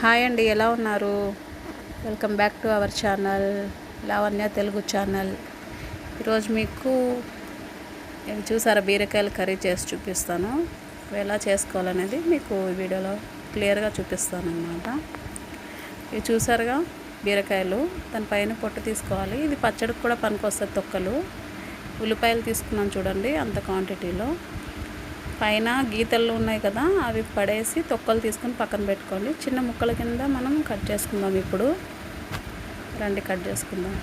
Hi అండి, ఎలా ఉన్నారు? Welcome back to our channel Lavanya Telugu channel. ఈరోజు మీకు చూసారా బీరకాయలు కర్రీ చేసి చూపిస్తాను. ఎలా చేసుకోవాలనేది మీకు ఈ వీడియోలో క్లియర్గా చూపిస్తాను అన్నమాట. ఇవి చూసారుగా బీరకాయలు, దానిపైన పొట్టు తీసుకోవాలి. ఇది పచ్చడికి కూడా పనికొస్తుంది. తొక్కలు ఉల్లిపాయలు తీసుకున్నాను చూడండి, అంత క్వాంటిటీలో. పైన గీతలు ఉన్నాయి కదా, అవి పడేసి తొక్కలు తీసుకొని పక్కన పెట్టుకోండి. చిన్న ముక్కల కింద మనం కట్ చేసుకుందాం. ఇప్పుడు రండి కట్ చేసుకుందాం.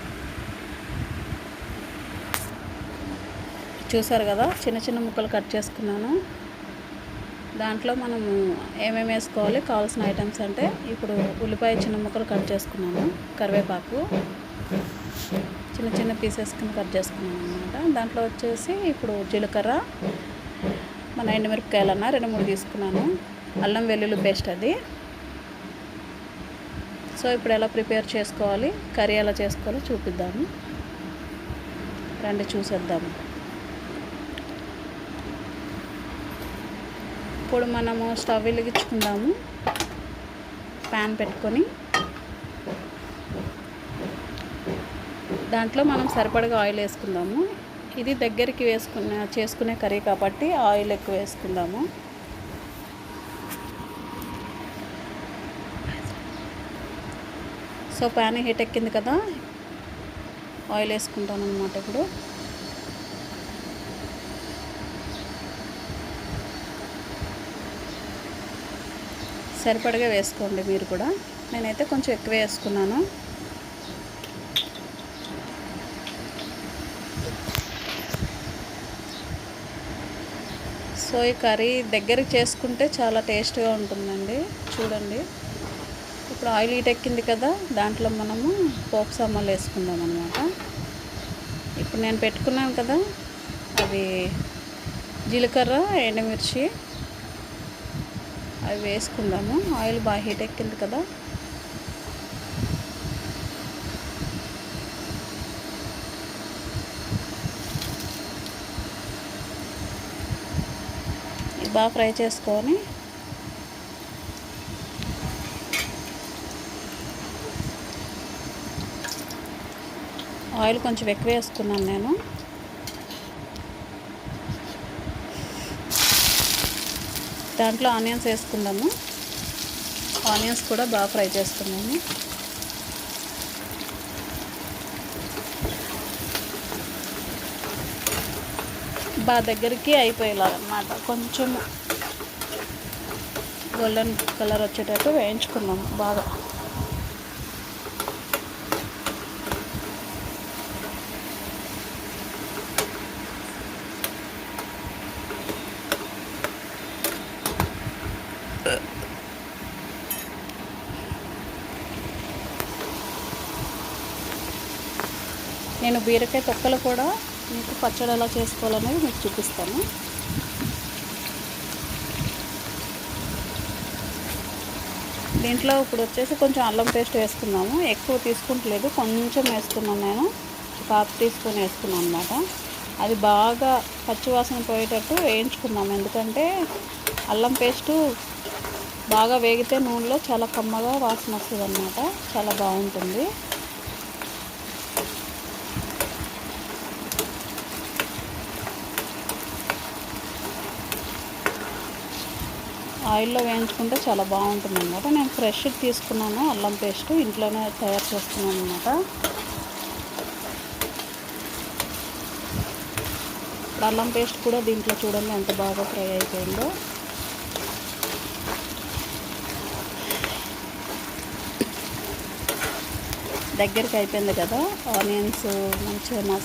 చూసారు కదా, చిన్న చిన్న ముక్కలు కట్ చేసుకున్నాను. దాంట్లో మనము ఏమేమి వేసుకోవాలి, కావాల్సిన ఐటమ్స్ అంటే ఇప్పుడు ఉల్లిపాయ చిన్న ముక్కలు కట్ చేసుకున్నాను, కరివేపాకు చిన్న చిన్న పీసెస్ కింద కట్ చేసుకున్నాను అన్నమాట. దాంట్లో వచ్చేసి ఇప్పుడు జీలకర్ర, మన ఎండుమిరపకాయలన్నా 2-3 తీసుకున్నాను, అల్లం వెల్లుల్లి పేస్ట్ అది. సో ఇప్పుడు ఎలా ప్రిపేర్ చేసుకోవాలి, కర్రీ ఎలా చేసుకోవాలో చూపిద్దాము. రండి చూసేద్దాము. ఇప్పుడు మనము స్టవ్ వెలిగించుకుందాము. ప్యాన్ పెట్టుకొని దాంట్లో మనం సరిపడగా ఆయిల్ వేసుకుందాము. ఇది దగ్గరికి చేసుకునే కర్రీ కాబట్టి ఆయిల్ ఎక్కువ వేసుకుందాము. సో ప్యాన్ హీట్ ఎక్కింది కదా, ఆయిల్ వేసుకుంటాను అన్నమాట. ఇప్పుడు సరిపడగా వేసుకోండి మీరు కూడా. నేనైతే కొంచెం ఎక్కువ వేసుకున్నాను. సో ఈ కర్రీ దగ్గరికి చేసుకుంటే చాలా టేస్ట్గా ఉంటుందండి. చూడండి, ఇప్పుడు ఆయిల్ హీట్ ఎక్కింది కదా, దాంట్లో మనము పోపు సామాన్లు వేసుకుందాం అన్నమాట. ఇప్పుడు నేను పెట్టుకున్నాను కదా, అవి జీలకర్ర, ఎండుమిర్చి అవి వేసుకుందాము. ఆయిల్ బాగా హీట్ ఎక్కింది కదా. బాగా ఫ్రై చేసుకొని ఆయిల్ కొంచెం ఎక్కువ వేసుకున్నాను నేను. దాంట్లో ఆనియన్స్ వేసుకుందాము. ఆనియన్స్ కూడా బాగా ఫ్రై చేసుకున్నాము. బాగా దగ్గరికి అయిపోయేలాగన్నమాట. కొంచెం గోల్డెన్ కలర్ వచ్చేటట్టు వేయించుకున్నాము బాగా. నేను బీరకాయ తొక్కలు కూడా మీకు పచ్చడి ఎలా చేసుకోవాలనేది మీకు చూపిస్తాను. దీంట్లో ఇప్పుడు వచ్చేసి కొంచెం అల్లం పేస్ట్ వేసుకున్నాము. ఎక్కువ తీసుకుంటలేదు, కొంచెం వేసుకున్నాను నేను. ఒక హాఫ్ టీ స్పూన్ వేసుకున్నాను అన్నమాట. అది బాగా పచ్చివాసన పోయేటట్టు వేయించుకున్నాము. ఎందుకంటే అల్లం పేస్టు బాగా వేగితే నూనెలో చాలా కమ్మగా వాసన వస్తుంది అన్నమాట. చాలా బాగుంటుంది. ఆయిల్లో వేయించుకుంటే చాలా బాగుంటుంది అన్నమాట. నేను ఫ్రెష్ తీసుకున్నాను అల్లం పేస్ట్, ఇంట్లోనే తయారు చేసుకున్నాను అన్నమాట. ఇప్పుడు అల్లం పేస్ట్ కూడా దీంట్లో చూడండి ఎంత బాగా ఫ్రై అయిపోయిందో. దగ్గరికి అయిపోయింది కదా, ఆనియన్స్ మంచిగా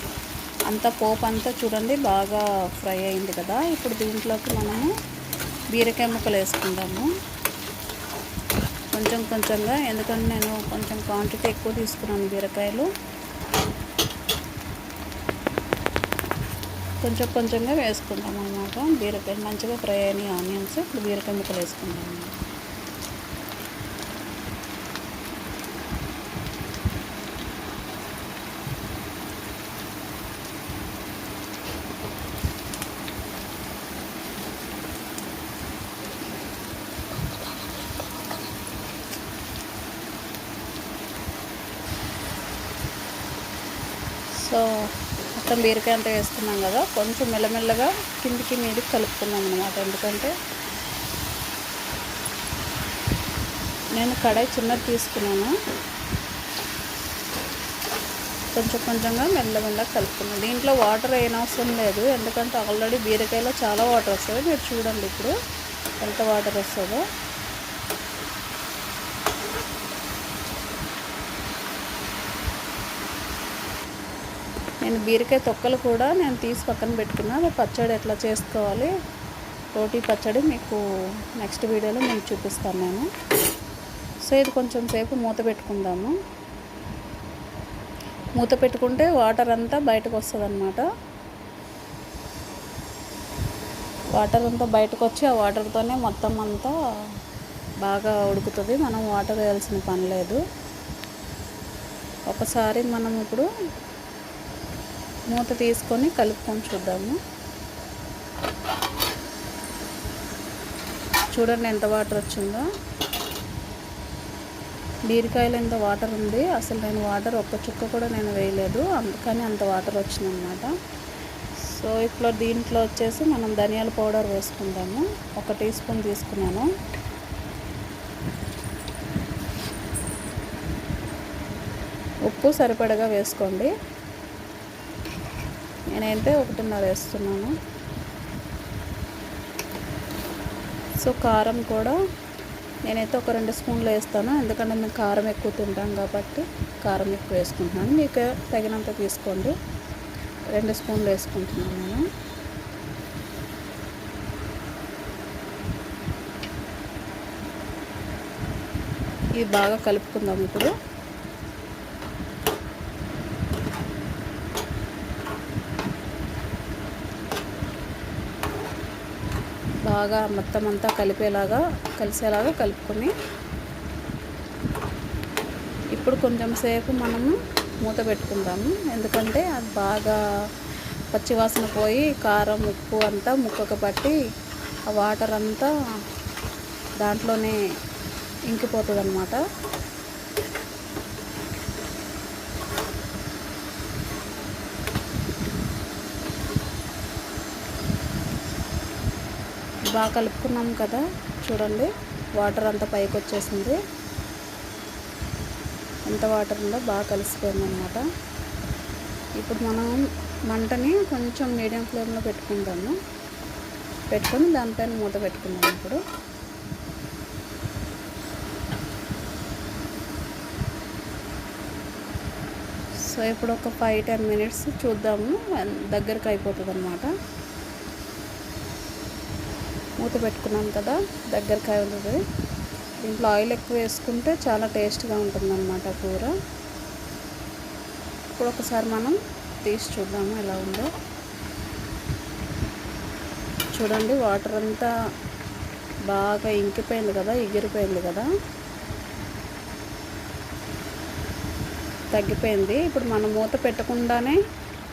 అంతా పోపు అంతా చూడండి బాగా ఫ్రై అయింది కదా. ఇప్పుడు దీంట్లోకి మనము బీరకాయ ముక్కలు వేసుకుందాము కొంచెం కొంచెంగా. ఎందుకంటే నేను కొంచెం క్వాంటిటీ ఎక్కువ తీసుకున్నాను బీరకాయలు. కొంచెం కొంచెంగా వేసుకుంటాం అన్నమాట. బీరకాయ మంచిగా ఫ్రై అయినాయి ఆనియన్స్. ఇప్పుడు బీరకాయ ముక్కలు వేసుకుంటాము. సో మొత్తం బీరకాయ అంతా వేసుకున్నాం కదా, కొంచెం మెల్లమెల్లగా కిందికి మీదకి కలుపుకున్నాం అన్నమాట. ఎందుకంటే నేను కడాయి చిన్నది తీసుకున్నాను, కొంచెం కొంచెంగా మెల్లమెల్లగా కలుపుకున్నాను. దీంట్లో వాటర్ అవసరం లేదు, ఎందుకంటే ఆల్రెడీ బీరకాయలో చాలా వాటర్ వస్తుంది. మీరు చూడండి ఇప్పుడు ఎంత వాటర్ వస్తుందో. నేను బీరకాయ తొక్కలు కూడా నేను తీసి పక్కన పెట్టుకున్నాను. పచ్చడి ఎట్లా చేసుకోవాలి, రోటీ పచ్చడి మీకు నెక్స్ట్ వీడియోలో నేను చూపిస్తాను నేను. సో ఇది కొంచెం సేపు మూత పెట్టుకుందాము. మూత పెట్టుకుంటే వాటర్ అంతా బయటకు వస్తుంది అన్నమాట. వాటర్ అంతా బయటకు వచ్చి ఆ వాటర్తోనే మొత్తం అంతా బాగా ఉడుకుతుంది. మనం వాటర్ వేయాల్సిన పని లేదు. ఒకసారి మనం ఇప్పుడు మూత తీసుకొని కలుపుకొని చూద్దాము. చూడండి ఎంత వాటర్ వచ్చిందో. బీరకాయలో ఎంత వాటర్ ఉంది, అసలు నేను వాటర్ ఒక్క చుక్క కూడా నేను వేయలేదు, అందుకని అంత వాటర్ వచ్చిందనమాట. సో ఇప్పుడు దీంట్లో వచ్చేసి మనం ధనియాల పౌడర్ వేసుకుందాము. 1 టీ స్పూన్ తీసుకున్నాను. ఉప్పు సరిపడగా వేసుకోండి. నేనైతే 1.5 వేస్తున్నాను. సో కారం కూడా నేనైతే ఒక 2 స్పూన్లు వేస్తాను, ఎందుకంటే మేము కారం ఎక్కువ తింటాం కాబట్టి కారం ఎక్కువ వేసుకుంటున్నాను. మీకు తగినంత తీసుకోండి. 2 స్పూన్లు వేసుకుంటున్నాను నేను. ఇది బాగా కలుపుకుందాం ఇప్పుడు. బాగా మొత్తం అంతా కలిసేలాగా కలుపుకొని ఇప్పుడు కొంచెం సేపు మనము మూత పెట్టుకుందాము. ఎందుకంటే అది బాగా పచ్చివాసన పోయి కారం ఉప్పు అంతా ముక్కకు పట్టి ఆ వాటర్ అంతా దాంట్లోనే ఇంకిపోతుంది అన్నమాట. బాగా కలుపుకున్నాం కదా, చూడండి వాటర్ అంతా పైకి వచ్చేసింది. ఎంత వాటర్ ఉందో బాగా కలిసిపోయింది అన్నమాట. ఇప్పుడు మనం మంటని కొంచెం మీడియం ఫ్లేమ్లో పెట్టుకుందాము. పెట్టుకొని దానిపైన మూత పెట్టుకుందాం ఇప్పుడు. సో ఇప్పుడు ఒక 5-10 మినిట్స్ చూద్దాము, దగ్గరికి అయిపోతుంది అన్నమాట. మూత పెట్టుకున్నాం కదా, దగ్గరికి అవుతుంది. దీంట్లో ఆయిల్ ఎక్కువ వేసుకుంటే చాలా టేస్ట్గా ఉంటుందన్నమాట కూర. ఇప్పుడు ఒకసారి మనం తీసి చూద్దాము ఎలా ఉందో. చూడండి వాటర్ అంతా బాగా ఇంకిపోయింది కదా, ఎగిరిపోయింది కదా, తగ్గిపోయింది. ఇప్పుడు మనం మూత పెట్టకుండానే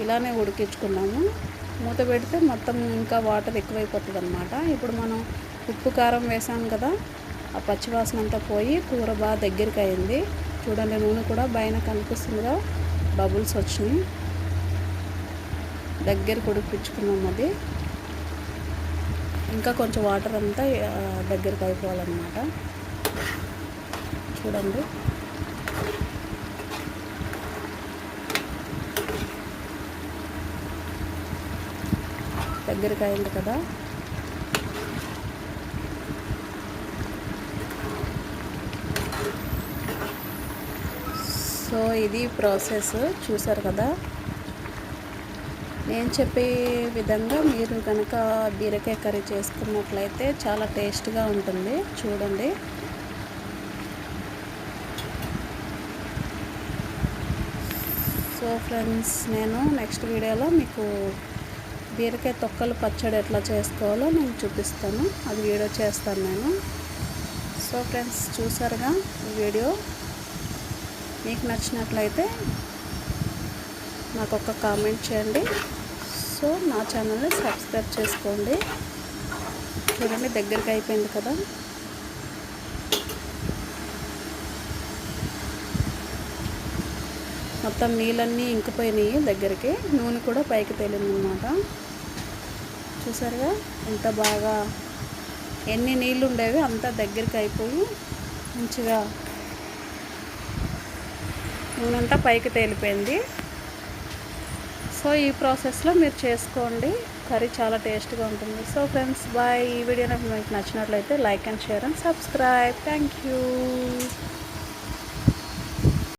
ఇలానే ఉడికించుకున్నాము. మూత పెడితే మొత్తం ఇంకా వాటర్ ఎక్కువైపోతుంది అన్నమాట. ఇప్పుడు మనం ఉప్పు కారం వేసాం కదా, ఆ పచ్చివాసన అంతా పోయి కూర బాగా దగ్గరికి అయింది. చూడండి నూనె కూడా పైన కనిపిస్తుందిగా, బబుల్స్ వచ్చినాయి. దగ్గరికి ఉడికించుకున్నాం. అది ఇంకా కొంచెం వాటర్ అంతా దగ్గరికి అయిపోవాలన్నమాట. చూడండి దగ్గరికి అయింది కదా. సో ఇది ప్రాసెస్ చూసారు కదా. నేను చెప్పే విధంగా మీరు కనుక బీరకాయ కర్రీ చేసుకున్నట్లయితే చాలా టేస్ట్గా ఉంటుంది. చూడండి సో ఫ్రెండ్స్, నేను నెక్స్ట్ వీడియోలో మీకు బీరకాయ తొక్కలు పచ్చడి ఎట్లా చేసుకోవాలో నేను చూపిస్తాను, అది వీడియో చేస్తాను నేను. సో ఫ్రెండ్స్ చూసారుగా ఈ వీడియో, మీకు నచ్చినట్లయితే నాకు ఒక కామెంట్ చేయండి. సో నా ఛానల్ని సబ్స్క్రైబ్ చేసుకోండి. చూడండి దగ్గరికి అయిపోయింది కదా. మొత్తం నీళ్ళన్నీ ఇంకిపోయినాయి దగ్గరికి, నూనె కూడా పైకి తేలిందనమాట. చూసారుగా ఎంత బాగా, ఎన్ని నీళ్ళు ఉండేవి అంతా దగ్గరికి అయిపోయి మంచిగా నూనె అంతా పైకి తేలిపోయింది. సో ఈ ప్రాసెస్లో మీరు చేసుకోండి, కర్రీ చాలా టేస్ట్గా ఉంటుంది. So friends bye. ఈ వీడియో మీకు నచ్చినట్లయితే like and share and subscribe. Thank you.